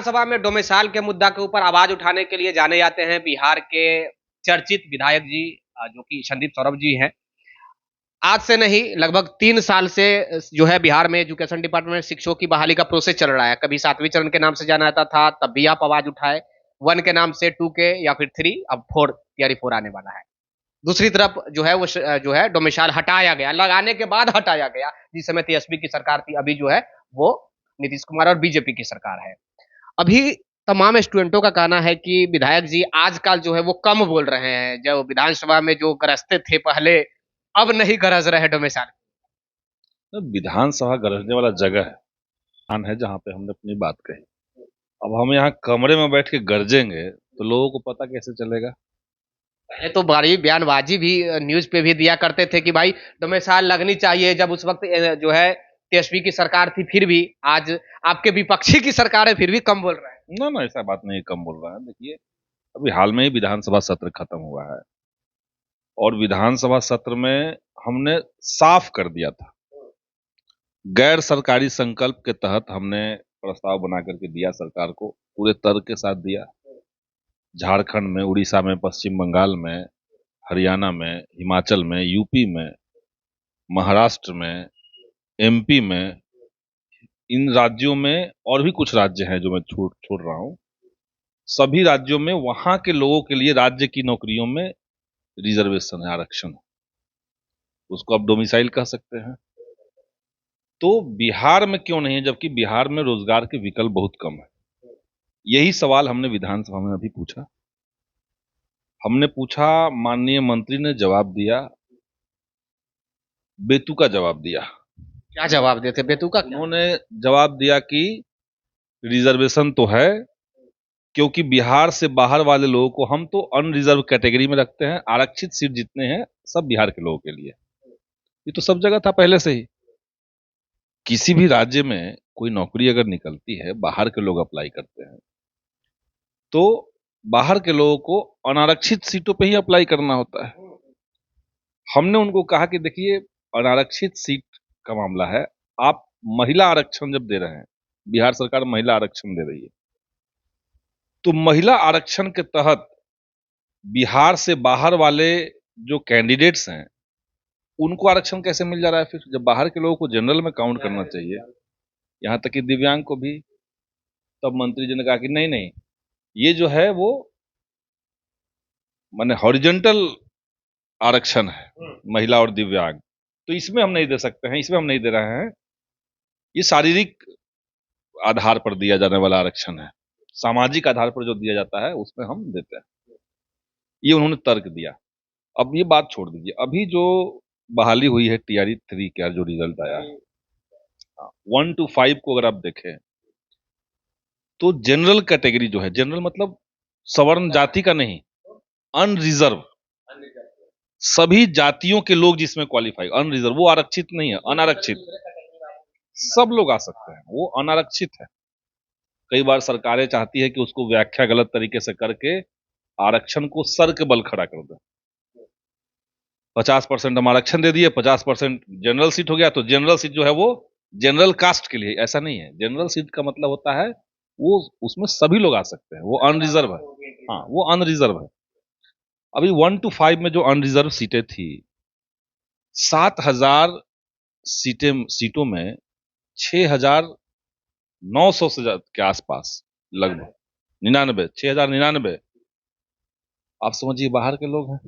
विधानसभा में डोमिसाइल के मुद्दा के ऊपर आवाज उठाने के लिए जाने जाते हैं बिहार के चर्चित विधायक जी, जो कि संदीप सौरभ जी हैं। आज से नहीं, लगभग 3 साल से जो है बिहार में एजुकेशन डिपार्टमेंट में शिक्षकों की बहाली का प्रोसेस चल रहा है। कभी 7वीं चरण के नाम से जाना जाता था, तब भी आप आवाज उठाए। 1 के नाम से 2 के या फिर 3, अब 4 तैयारी 4 आने वाला है। दूसरी तरफ जो है वो जो है डोमिसाइल हटाया गया, लगाने के बाद हटाया गया। जिस समय तेजस्वी की सरकार थी, अभी जो है वो नीतीश कुमार और बीजेपी की सरकार है। अभी तमाम स्टूडेंटों का कहना है कि विधायक जी आजकल जो है वो कम बोल रहे हैं। जो विधानसभा में जो गरजते थे पहले, अब नहीं गरज रहे डोमिसाइल। तो विधानसभा गरजने वाला जगह है, स्थान है जहाँ पे हमने अपनी बात कही। अब हम यहाँ कमरे में बैठ के गरजेंगे तो लोगों को पता कैसे चलेगा? पहले तो बड़ी बयानबाजी भी न्यूज पे भी दिया करते थे कि भाई डोमिसाइल लगनी चाहिए, जब उस वक्त जो है तेजस्वी की सरकार थी। फिर भी आज आपके विपक्षी की सरकार है, फिर भी कम बोल रहे हैं। ना ना, ऐसा बात नहीं, कम बोल रहा है। देखिए, अभी हाल में ही विधानसभा सत्र खत्म हुआ है और विधानसभा सत्र में हमने साफ कर दिया था, गैर सरकारी संकल्प के तहत हमने प्रस्ताव बना करके दिया सरकार को, पूरे तर्क के साथ दिया। झारखंड में, उड़ीसा में, पश्चिम बंगाल में, हरियाणा में, हिमाचल में, यूपी में, महाराष्ट्र में, एमपी में, इन राज्यों में और भी कुछ राज्य हैं जो मैं छोड़ रहा हूं। सभी राज्यों में वहां के लोगों के लिए राज्य की नौकरियों में रिजर्वेशन है, आरक्षण है। उसको आप डोमिसाइल कह सकते हैं। तो बिहार में क्यों नहीं है, जबकि बिहार में रोजगार के विकल्प बहुत कम है? यही सवाल हमने विधानसभा में अभी पूछा। हमने पूछा, माननीय मंत्री ने जवाब दिया, बेतुका जवाब दिया। क्या जवाब देते बेतुका? उन्होंने जवाब दिया कि रिजर्वेशन तो है, क्योंकि बिहार से बाहर वाले लोगों को हम तो अनरिजर्व कैटेगरी में रखते हैं, आरक्षित सीट जितने हैं सब बिहार के लोगों के लिए। ये तो सब जगह था पहले से ही। किसी भी राज्य में कोई नौकरी अगर निकलती है, बाहर के लोग अप्लाई करते हैं, तो बाहर के लोगों को अनारक्षित सीटों पे ही अप्लाई करना होता है। हमने उनको कहा कि देखिए, अनारक्षित सीट का मामला है, आप महिला आरक्षण जब दे रहे हैं, बिहार सरकार महिला आरक्षण दे रही है, तो महिला आरक्षण के तहत बिहार से बाहर वाले जो कैंडिडेट्स हैं उनको आरक्षण कैसे मिल जा रहा है? फिर जब बाहर के लोगों को जनरल में काउंट करना चाहिए, यहां तक कि दिव्यांग को भी। तब मंत्री जी ने कहा कि नहीं नहीं, ये जो है वो माने हॉरिजेंटल आरक्षण है, महिला और दिव्यांग, तो इसमें हम नहीं दे सकते हैं, इसमें हम नहीं दे रहे हैं। ये शारीरिक आधार पर दिया जाने वाला आरक्षण है, सामाजिक आधार पर जो दिया जाता है उसमें हम देते हैं। ये उन्होंने तर्क दिया। अब ये बात छोड़ दीजिए, अभी जो बहाली हुई है टीआरई 3 का जो रिजल्ट आया, 1 to 5 को अगर आप देखें तो जनरल कैटेगरी जो है, जनरल मतलब सवर्ण जाति का नहीं, अनरिजर्व, सभी जातियों के लोग जिसमें क्वालिफाई, अनरिजर्व, वो आरक्षित नहीं है, अनारक्षित, सब लोग आ सकते हैं, वो अनारक्षित है। कई बार सरकारें चाहती है कि उसको व्याख्या गलत तरीके से करके आरक्षण को सर के बल खड़ा कर दे। 50% हम आरक्षण दे दिए, 50% जनरल सीट हो गया, तो जनरल सीट जो है वो जनरल कास्ट के लिए। ऐसा नहीं है, जनरल सीट का मतलब होता है वो उसमें सभी लोग आ सकते हैं, वो अनरिजर्व है। हाँ, वो अनरिजर्व है। अभी 1 to 5 में जो अनरिजर्व सीटें थी, 7,000 सीटों में 6,900 से के आसपास, लगभग 99, 6,099, आप समझिए बाहर के लोग हैं।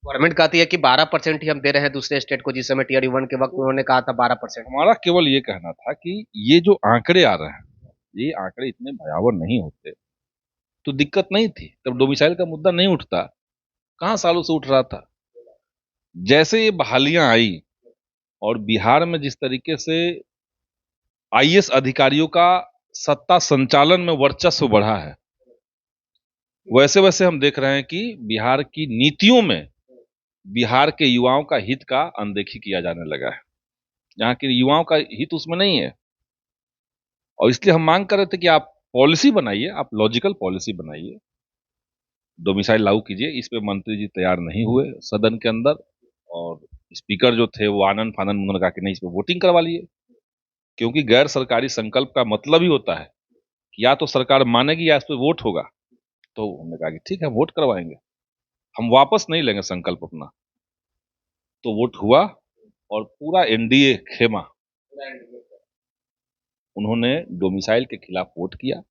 गवर्नमेंट कहती है कि 12% ही हम दे रहे हैं दूसरे स्टेट को, जिस समय टीआरई 1 के वक्त उन्होंने कहा था 12%। हमारा केवल ये कहना था कि ये जो आंकड़े आ रहे हैं, ये आंकड़े इतने भयावह नहीं होते तो दिक्कत नहीं थी, तब डोमिसाइल का मुद्दा नहीं उठता। कहां सालों से उठ रहा था? जैसे ये बहालियां आई और बिहार में जिस तरीके से आईएएस अधिकारियों का सत्ता संचालन में वर्चस्व बढ़ा है, वैसे वैसे हम देख रहे हैं कि बिहार की नीतियों में बिहार के युवाओं का हित का अनदेखी किया जाने लगा है। यहाँ के युवाओं का हित उसमें नहीं है, और इसलिए हम मांग कर रहे थे कि आप पॉलिसी बनाइए, आप लॉजिकल पॉलिसी बनाइए, डोमिसाइल लागू कीजिए। इस पे मंत्री जी तैयार नहीं हुए सदन के अंदर, और स्पीकर जो थे वो आनंद फानंद, उन्होंने कहा कि नहीं, इस पे वोटिंग करवा लिए, क्योंकि गैर सरकारी संकल्प का मतलब ही होता है कि या तो सरकार मानेगी या इस पर वोट होगा। तो हमने कहा कि ठीक है, वोट करवाएंगे, हम वापस नहीं लेंगे संकल्प अपना। तो वोट हुआ और पूरा एनडीए खेमा उन्होंने डोमिसाइल के खिलाफ वोट किया।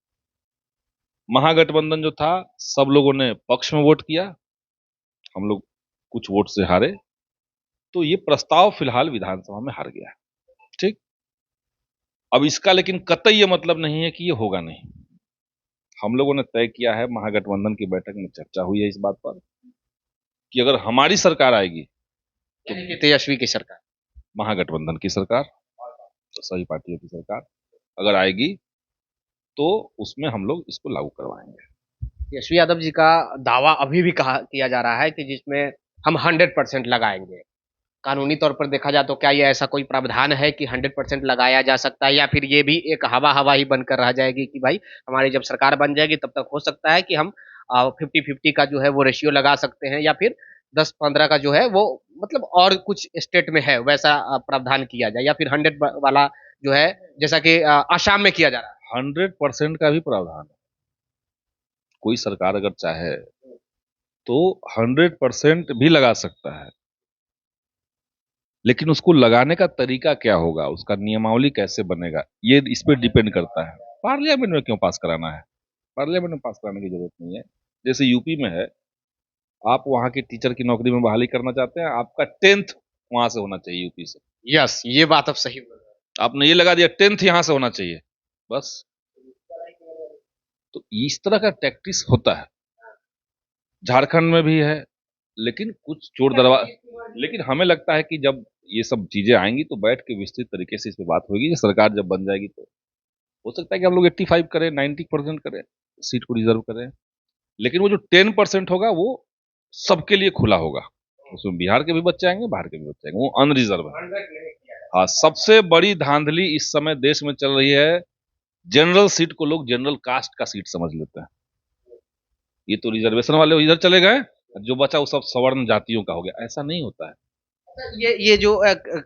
महागठबंधन जो था, सब लोगों ने पक्ष में वोट किया, हम लोग कुछ वोट से हारे। तो ये प्रस्ताव फिलहाल विधानसभा में हार गया है। ठीक, अब इसका लेकिन कतई ये मतलब नहीं है कि ये होगा नहीं। हम लोगों ने तय किया है, महागठबंधन की बैठक में चर्चा हुई है इस बात पर कि अगर हमारी सरकार आएगी, यानी कि तेजस्वी की सरकार, महागठबंधन की सरकार, तो सभी पार्टियों की सरकार अगर आएगी, तो उसमें हम लोग इसको लागू करवाएंगे। तेजस्वी यादव जी का दावा अभी भी कहा किया जा रहा है कि जिसमें हम 100% लगाएंगे। कानूनी तौर पर देखा जाए तो क्या ये ऐसा कोई प्रावधान है कि 100% लगाया जा सकता है, या फिर ये भी एक हवा हवा ही बनकर रह जाएगी कि भाई हमारी जब सरकार बन जाएगी तब तक हो सकता है कि हम 50-50 का जो है वो रेशियो लगा सकते हैं, या फिर 10-15 का जो है वो मतलब और कुछ स्टेट में है वैसा प्रावधान किया जाए, या फिर 100 वाला जो है जैसा कि आसाम में किया जा रहा है। 100% का भी प्रावधान है। कोई सरकार अगर चाहे तो 100% भी लगा सकता है, लेकिन उसको लगाने का तरीका क्या होगा, उसका नियमावली कैसे बनेगा, ये इस पर डिपेंड करता है। पार्लियामेंट में क्यों पास कराना है? पार्लियामेंट में पास कराने की जरूरत नहीं है। जैसे यूपी में है, आप वहां के टीचर की नौकरी में बहाली करना चाहते हैं, आपका 10th वहां से होना चाहिए, यूपी से। यस, ये बात अब सही बोल रहे आपने ये लगा दिया 10th यहां से होना चाहिए, बस। तो इस तरह का टैक्टिस होता है, झारखंड में भी है, लेकिन कुछ चोर दरवा लेकिन हमें लगता है कि जब ये सब चीजें आएंगी तो बैठ के विस्तृत तरीके से इस पे बात होगी। कि सरकार जब बन जाएगी तो हो सकता है कि हम लोग 85 करें, 90% करें, सीट को रिजर्व करें, लेकिन वो जो 10% होगा वो सबके लिए खुला होगा। उसमें बिहार के भी बच्चे आएंगे, बाहर के भी बच्चे आएंगे, वो अनरिजर्व है। हाँ, सबसे बड़ी धांधली इस समय देश में चल रही है, जनरल सीट को लोग जनरल कास्ट का सीट समझ लेते हैं। ये तो रिजर्वेशन वाले इधर चले गए, जो बचा वो सब सवर्ण जातियों का हो गया। ऐसा नहीं होता है। ये जो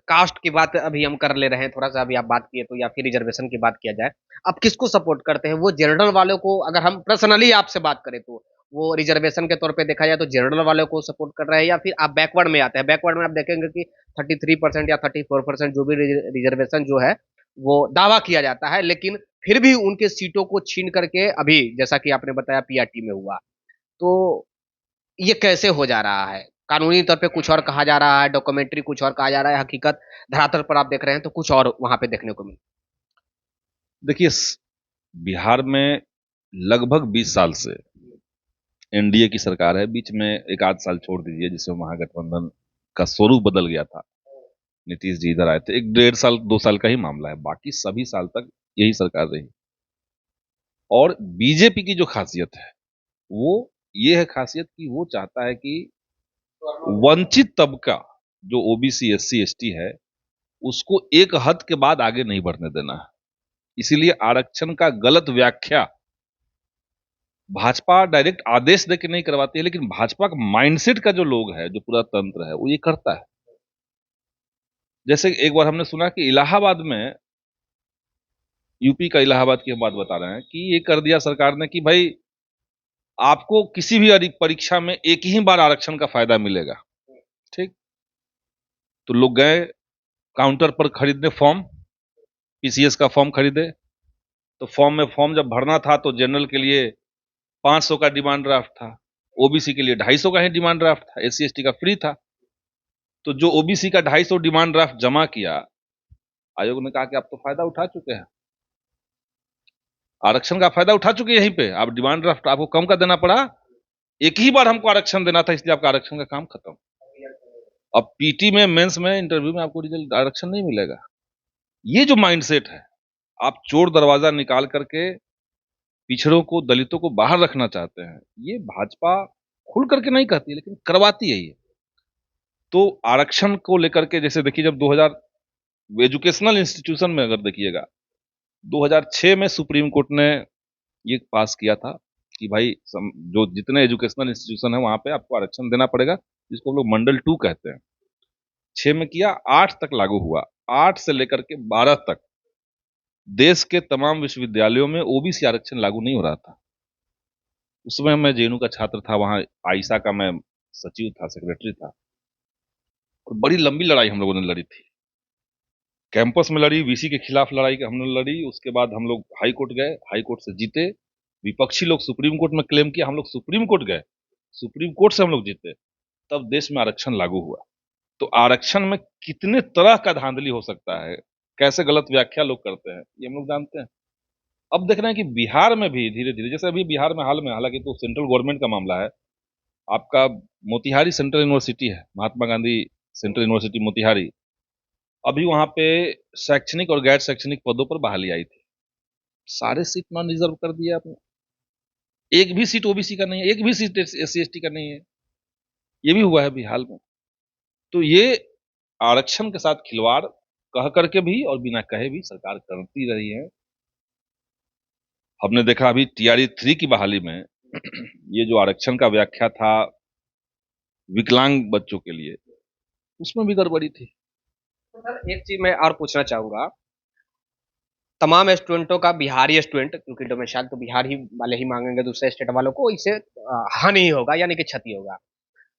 कास्ट की बात अभी हम कर ले रहे हैं, थोड़ा सा अभी आप बात किए तो, या फिर रिजर्वेशन की बात किया जाए, आप किसको सपोर्ट करते हैं? वो जनरल वालों को, अगर हम पर्सनली आपसे बात करें तो वो रिजर्वेशन के तौर पे देखा जाए तो जनरल वालों को सपोर्ट कर रहे हैं, या फिर आप बैकवर्ड में आते हैं? बैकवर्ड में आप देखेंगे कि 33% या 34% जो भी रिजर्वेशन जो है वो दावा किया जाता है, लेकिन फिर भी उनके सीटों को छीन करके अभी जैसा कि आपने बताया पीआरटी में हुआ, तो ये कैसे हो जा रहा है? कानूनी तौर पे कुछ और कहा जा रहा है, डॉक्यूमेंट्री कुछ और कहा जा रहा है, हकीकत धरातल पर आप देख रहे हैं तो कुछ और वहाँ पे देखने को मिला। देखिए, बिहार में लगभग 20 साल से एनडीए की सरकार है। बीच में एक आध साल छोड़ दीजिए जिसमें महागठबंधन का स्वरूप बदल गया था, नीतीश जी इधर आए थे, 1 डेढ़ साल 2 साल का ही मामला है। बाकी सभी साल तक यही सरकार रही। और बीजेपी की जो खासियत है वो ये है खासियत कि वो चाहता है कि वंचित तबका जो ओबीसी एससी एसटी है उसको एक हद के बाद आगे नहीं बढ़ने देना है। इसीलिए आरक्षण का गलत व्याख्या भाजपा डायरेक्ट आदेश देके नहीं करवाती है, लेकिन भाजपा का माइंडसेट का जो लोग है, जो पूरा तंत्र है, वो ये करता है। जैसे एक बार हमने सुना कि इलाहाबाद में, यूपी का इलाहाबाद की हम बात बता रहे हैं, कि ये कर दिया सरकार ने कि भाई आपको किसी भी परीक्षा में एक ही बार आरक्षण का फायदा मिलेगा। ठीक, तो लोग गए काउंटर पर खरीदने फॉर्म, पीसीएस का फॉर्म खरीदे। तो फॉर्म जब भरना था तो जनरल के लिए 500 का डिमांड ड्राफ्ट था, ओबीसी के लिए 250 का ही डिमांड ड्राफ्ट था, एससी एसटी का फ्री था। तो जो ओबीसी का 250 डिमांड ड्राफ्ट जमा किया, आयोग ने कहा कि आप तो फायदा उठा चुके हैं, आरक्षण का फायदा उठा चुके हैं, यहीं पे आप डिमांड ड्राफ्ट आपको कम का देना पड़ा, एक ही बार हमको आरक्षण देना था, इसलिए आपका आरक्षण का काम खत्म। अब पीटी में, मेंस में, इंटरव्यू में आपको रिजल्ट आरक्षण नहीं मिलेगा। ये जो माइंडसेट है, आप चोर दरवाजा निकाल करके पिछड़ों को, दलितों को बाहर रखना चाहते हैं, ये भाजपा खुल करके नहीं कहती लेकिन करवाती है ये। तो आरक्षण को लेकर के जैसे देखिए, जब 2000 एजुकेशनल इंस्टीट्यूशन में अगर देखिएगा, 2006 में सुप्रीम कोर्ट ने ये पास किया था कि भाई जो जितने एजुकेशनल इंस्टीट्यूशन है वहां पे आपको आरक्षण देना पड़ेगा, जिसको हम लोग मंडल 2 कहते हैं। 6 में किया, 8 तक लागू हुआ, 8 से लेकर के 12 तक देश के तमाम विश्वविद्यालयों में ओबीसी आरक्षण लागू नहीं हो रहा था। उस समय मैं जेएनयू का छात्र था, वहां आईसा का मैं सचिव था, सेक्रेटरी था, और बड़ी लंबी लड़ाई हम लोगों ने लड़ी थी। कैंपस में लड़ी, वीसी के खिलाफ लड़ाई हमने लड़ी। उसके बाद हम लोग हाई कोर्ट गए, हाई कोर्ट से जीते। विपक्षी लोग सुप्रीम कोर्ट में क्लेम किया, हम लोग सुप्रीम कोर्ट गए, सुप्रीम कोर्ट से हम लोग जीते, तब देश में आरक्षण लागू हुआ। तो आरक्षण में कितने तरह का धांधली हो सकता है, कैसे गलत व्याख्या लोग करते हैं, ये हम लोग जानते हैं। अब देख रहे हैं कि बिहार में भी धीरे धीरे, जैसे अभी बिहार में हाल में, हालांकि तो सेंट्रल गवर्नमेंट का मामला है, आपका मोतिहारी सेंट्रल यूनिवर्सिटी है, महात्मा गांधी सेंट्रल यूनिवर्सिटी मोतिहारी, अभी वहां पे शैक्षणिक और गैर शैक्षणिक पदों पर बहाली आई थी। सारे सीट नॉन रिजर्व कर दिया आपने, एक भी सीट ओबीसी का नहीं है, एक भी सीट एससी एसटी का नहीं है। ये भी हुआ है बिहार में। तो ये आरक्षण के साथ खिलवाड़ कह करके भी और बिना कहे भी सरकार करती रही है। हमने देखा अभी टीआरई 3 की बहाली में ये जो आरक्षण का व्याख्या था विकलांग बच्चों के लिए, उसमें भी गड़बड़ी थी। तो सर एक चीज मैं और पूछना चाहूंगा, तमाम स्टूडेंटों का, बिहारी स्टूडेंट, क्योंकि डोमिसाइल तो बिहार ही वाले ही मांगेंगे, दूसरे स्टेट वालों को इससे हानि ही होगा, यानी कि क्षति होगा।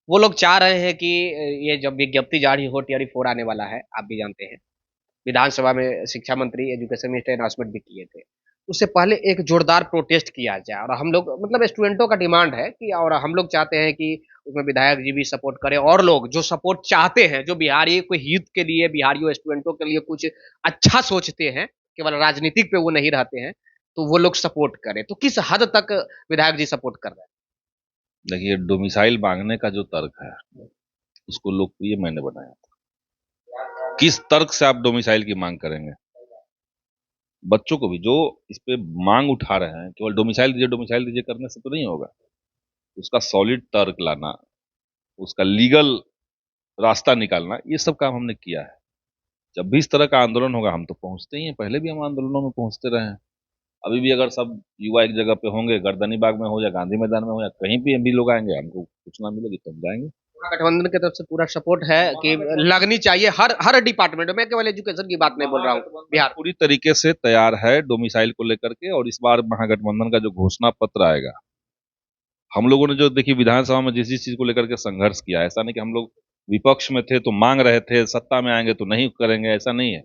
वो लोग चाह रहे हैं कि ये जब विज्ञप्ति जारी हो, टीआरई 4 आने वाला है, आप भी जानते हैं, विधानसभा में शिक्षा मंत्री, एजुकेशन मिनिस्टर अनाउंसमेंट भी किए थे, उससे पहले एक जोरदार प्रोटेस्ट किया जाए। और हम लोग, मतलब स्टूडेंटों का डिमांड है कि, और हम लोग चाहते हैं कि उसमें विधायक जी भी सपोर्ट करें, और लोग जो सपोर्ट चाहते हैं, जो बिहारी को हित के लिए, बिहारियों स्टूडेंटों के लिए कुछ अच्छा सोचते हैं, केवल राजनीतिक पे वो नहीं रहते हैं, तो वो लोग सपोर्ट करें। तो किस हद तक विधायक जी सपोर्ट कर रहे हैं? देखिए, डोमिसाइल मांगने का जो तर्क है उसको लोकप्रिय मैंने बनाया था। किस तर्क से आप डोमिसाइल की मांग करेंगे? बच्चों को भी जो इस पे मांग उठा रहे हैं, केवल डोमिसाइल दीजिए करने से तो नहीं होगा। उसका सॉलिड तर्क लाना, उसका लीगल रास्ता निकालना, ये सब काम हमने किया है। जब भी इस तरह का आंदोलन होगा हम तो पहुंचते ही हैं, पहले भी हम आंदोलनों में पहुंचते रहे हैं। अभी भी अगर सब युवा एक जगह पे होंगे, गर्दनी बाग में हो या गांधी मैदान में हो या कहीं भी लोग आएंगे, हमको सूचना मिलेगी तो हम जाएंगे। गठबंधन की तरफ से पूरा सपोर्ट है कि लगनी चाहिए हर हर डिपार्टमेंट में, केवल एजुकेशन की बात नहीं बोल रहा हूँ। बिहार पूरी तरीके से तैयार है डोमिसाइल को लेकर के, और इस बार महागठबंधन का जो घोषणा पत्र आएगा, हम लोगों ने जो देखिए विधानसभा में जिस जिस चीज को लेकर के संघर्ष किया, ऐसा नहीं कि हम लोग विपक्ष में थे तो मांग रहे थे, सत्ता में आएंगे तो नहीं करेंगे, ऐसा नहीं है।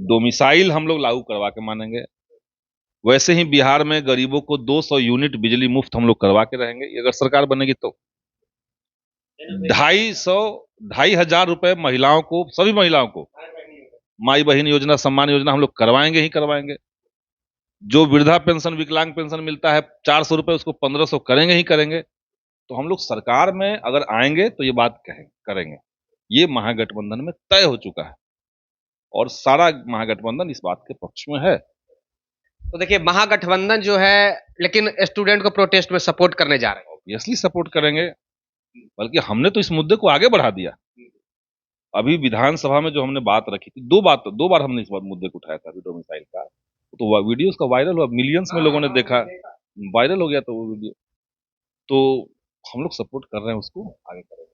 डोमिसाइल हम लोग लागू करवा के मानेंगे। वैसे ही बिहार में गरीबों को 200 यूनिट बिजली मुफ्त हम लोग करवा के रहेंगे, अगर सरकार बनेगी तो। 2,500 रुपए महिलाओं को, सभी महिलाओं को माई बहन योजना, सम्मान योजना हम लोग करवाएंगे ही करवाएंगे। जो वृद्धा पेंशन, विकलांग पेंशन मिलता है 400 रुपए, उसको 1500 करेंगे ही करेंगे। तो हम लोग सरकार में अगर आएंगे तो ये बात करेंगे। ये महागठबंधन में तय हो चुका है और सारा महागठबंधन इस बात के पक्ष में है। तो देखिए, महागठबंधन जो है, लेकिन स्टूडेंट को प्रोटेस्ट में सपोर्ट करने जा रहे हैं। ऑब्वियसली सपोर्ट करेंगे, बल्कि हमने तो इस मुद्दे को आगे बढ़ा दिया। अभी विधानसभा में जो हमने बात रखी थी, दो बार हमने इस मुद्दे को उठाया था, डोमिसाइल का। तो वीडियो उसका वायरल हुआ, मिलियंस में लोगों ने देखा, वायरल हो गया तो वो वीडियो। तो हम लोग सपोर्ट कर रहे हैं, उसको आगे करेंगे।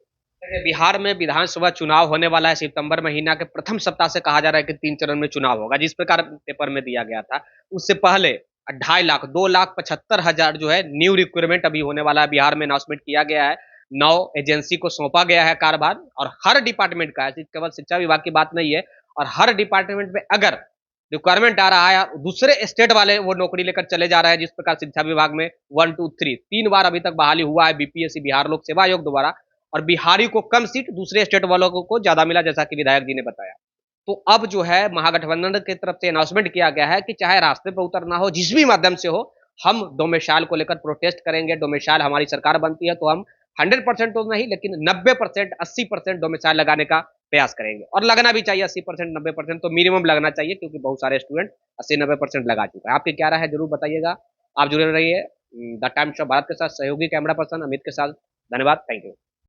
बिहार में विधानसभा चुनाव होने वाला है, सितंबर महीना के प्रथम सप्ताह से कहा जा रहा है कि 3 चरण में चुनाव होगा, जिस प्रकार पेपर में दिया गया था। उससे पहले 2.5 लाख 2,75,000 जो है न्यू रिक्वायरमेंट अभी होने वाला है। बिहार में अनाउंसमेंट किया गया है, 9 एजेंसी को सौंपा गया है कार्यभार, और हर डिपार्टमेंट का है, केवल शिक्षा विभाग की बात नहीं है। और हर डिपार्टमेंट में अगर रिक्वायरमेंट आ रहा है, दूसरे स्टेट वाले वो नौकरी लेकर चले जा रहे हैं, जिस प्रकार शिक्षा विभाग में 1, 2, 3 बार अभी तक बहाली हुआ है बीपीएससी, बिहार लोक सेवा आयोग द्वारा, और बिहारी को कम सीट, दूसरे स्टेट वालों को ज्यादा मिला, जैसा कि विधायक जी ने बताया। तो अब जो है महागठबंधन की तरफ से अनाउंसमेंट किया गया है कि चाहे रास्ते पर उतरना हो, जिस भी माध्यम से हो, हम डोमिसाइल को लेकर प्रोटेस्ट करेंगे। डोमिसाइल हमारी सरकार बनती है तो हम 100% तो नहीं, लेकिन 90%, 80% डोमिसाइल लगाने का प्रयास करेंगे। और लगना भी चाहिए 80%, 90% तो मिनिमम लगना चाहिए, क्योंकि बहुत सारे स्टूडेंट 80-90% लगा चुका है। आपकी क्या राय है, जरूर बताइएगा। आप जुड़े रहिए द टाइम्स ऑफ भारत के साथ, सहयोगी कैमरा पर्सन अमित के साथ। धन्यवाद, थैंक यू।